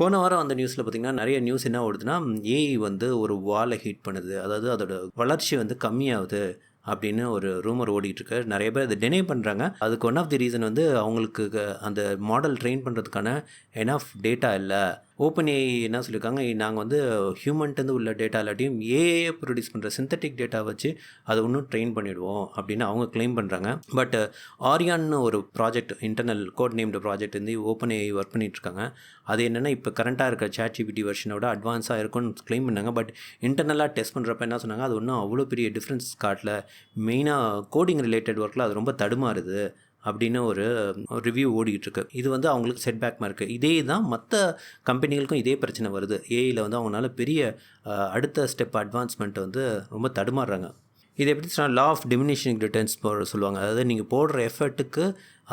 போன வாரம் அந்த நியூஸில் பார்த்தீங்கன்னா நிறைய நியூஸ் என்ன ஓடுதுன்னா ஏஐ வந்து ஒரு வாலை ஹீட் பண்ணுது, அதாவது அதோட வளர்ச்சி வந்து கம்மியாகுது அப்படின்னு ஒரு ரூமர் ஓடிட்டு இருக்கு. நிறைய பேர் அதை டினை பண்ணுறாங்க. அதுக்கு ஒன் ஆஃப் தி ரீசன் வந்து அவங்களுக்கு அந்த மாடல் ட்ரெயின் பண்ணுறதுக்கான எனஃப் டேட்டா இல்லை. ஓப்பன் ஏஐ என்ன சொல்லியிருக்காங்க, நாங்கள் வந்து ஹியூமன்ட்டேருந்து உள்ள டேட்டா இல்லாட்டியும் ஏஐ ப்ரொடியூஸ் பண்ணுற சிந்தட்டிக் டேட்டா வச்சு அதை இன்னும் ட்ரெயின் பண்ணிவிடுவோம் அப்படின்னு அவங்க கிளைம் பண்ணுறாங்க. பட் ஆரியான்னு ஒரு project, internal code named project வந்து ஓப்பன் ஏஐ ஒர்க் பண்ணிகிட்ருக்காங்க. அது என்னென்னா இப்போ கரண்ட்டாக இருக்க ChatGPT வெர்ஷனோட அட்வான்ஸாக இருக்கும்னு கிளைம் பண்ணாங்க. பட் இன்டர்னலாக டெஸ்ட் பண்ணுறப்ப என்ன சொன்னாங்க, அது ஒன்றும் அவ்வளோ பெரிய டிஃப்ரென்ஸ் காட்டல. மெயினாக கோடிங் ரிலேட்டட் ஒர்க்கில் அது ரொம்ப தடுமாறுது அப்படின்னு ஒரு ரிவ்யூ ஓடிக்கிட்டுருக்கு. இது வந்து அவங்களுக்கு செட்பேக் இருக்குது. இதே தான் மற்ற கம்பெனிகளுக்கும் இதே பிரச்சனை வருது. ஏஐயில் வந்து அவங்களால பெரிய அடுத்த ஸ்டெப் அட்வான்ஸ்மெண்ட் வந்து ரொம்ப தடுமாறுறாங்க. இது எப்படி சொன்னால் லா ஆஃப் டிமினிஷிங் ரிட்டர்ன்ஸ் சொல்லுவாங்க. அதாவது நீங்கள் போடுற எஃபர்ட்டுக்கு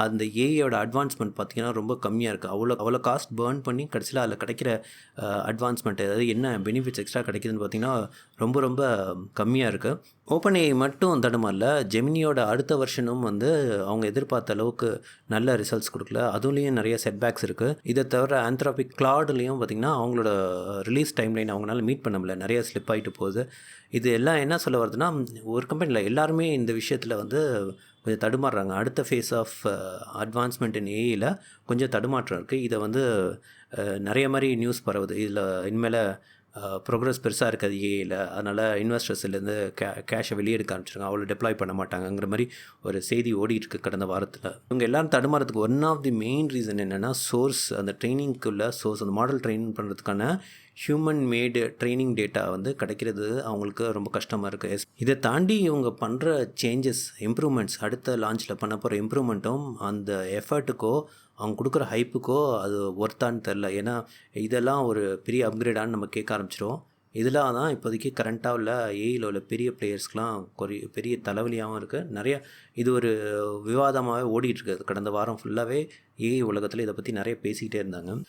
அந்த ஏஐயோட அட்வான்ஸ்மெண்ட் பார்த்திங்கன்னா ரொம்ப கம்மியாக இருக்குது. அவ்வளோ காஸ்ட் பேர்ன் பண்ணி கடைசியில் அதில் கிடைக்கிற அட்வான்ஸ்மெண்ட், அதாவது என்ன பெனிஃபிட்ஸ் எக்ஸ்ட்ரா கிடைக்குதுன்னு பார்த்திங்கன்னா ரொம்ப ரொம்ப கம்மியாக இருக்குது. ஓப்பன் ஏஐ மட்டும் தடுமாறல, ஜெமினியோட அடுத்த வெர்ஷனும் வந்து அவங்க எதிர்பார்த்த அளவுக்கு நல்ல ரிசல்ட்ஸ் கொடுக்கல. அதுலேயும் நிறைய செட்பேக்ஸ் இருக்குது. இதை தவிர ஆந்த்ரோபிக் கிளாட்லேயும் பார்த்திங்கன்னா அவங்களோட ரிலீஸ் டைம்லைன் அவங்களால மீட் பண்ண முடியல, நிறைய ஸ்லிப் ஆகிட்டு போகுது. இது எல்லாம் என்ன சொல்ல வருதுன்னா, ஒரு கம்பெனியில் எல்லாருமே இந்த விஷயத்தில் வந்து கொஞ்சம் தடுமாறுறாங்க. அடுத்த ஃபேஸ் ஆஃப் அட்வான்ஸ்மெண்ட் இன் ஏஐயில் கொஞ்சம் தடுமாற்றம் இருக்குது. இதை வந்து நிறைய மாதிரி நியூஸ் பரவுது. இதில் இனிமேல் ப்ரோக்ரஸ் பெருசாக இருக்காது ஏஐயில், அதனால் இன்வெஸ்டர்ஸ்லேருந்து கேஷை வெளியே எடுக்க ஆரம்பிச்சிருங்க, அவ்வளோ டெப்ளாய் பண்ண மாட்டாங்கங்கிற மாதிரி ஒரு செய்தி ஓடிட்டுருக்கு கடந்த வாரத்தில். இவங்க எல்லோரும் தடுமாறதுக்கு one of the main reason என்னென்னா சோர்ஸ், அந்த ட்ரைனிங்க்குள்ள சோர்ஸ், அந்த மாடல் ட்ரெயின் பண்ணுறதுக்கான ஹியூமன் மேடு ட்ரைனிங் டேட்டா வந்து கிடைக்கிறது அவங்களுக்கு ரொம்ப கஷ்டமாக இருக்குது. இதை தாண்டி இவங்க பண்ணுற சேஞ்சஸ், இம்ப்ரூவ்மெண்ட்ஸ், அடுத்த லான்ச்சில் பண்ண போகிற இம்ப்ரூவ்மெண்ட்டும் அந்த எஃபர்ட்டுக்கோ அவங்க கொடுக்குற ஹைப்புக்கோ அது ஒர்த்தான்னு தெரில. ஏன்னா இதெல்லாம் ஒரு பெரிய அப்கிரேடான்னு நம்ம கேட்க ஆரம்பிச்சிடும். இதெல்லாம் தான் இப்போதைக்கு கரண்ட்டாக உள்ள ஏஐயில் உள்ள பெரிய பிளேயர்ஸ்க்கெலாம் பெரிய தலைவலியாகவும் இருக்குது. நிறைய இது ஒரு விவாதமாகவே ஓடிட்டுருக்கு. கடந்த வாரம் ஃபுல்லாகவே ஏஐ உலகத்தில் இதை பற்றி நிறைய பேசிக்கிட்டே இருந்தாங்க.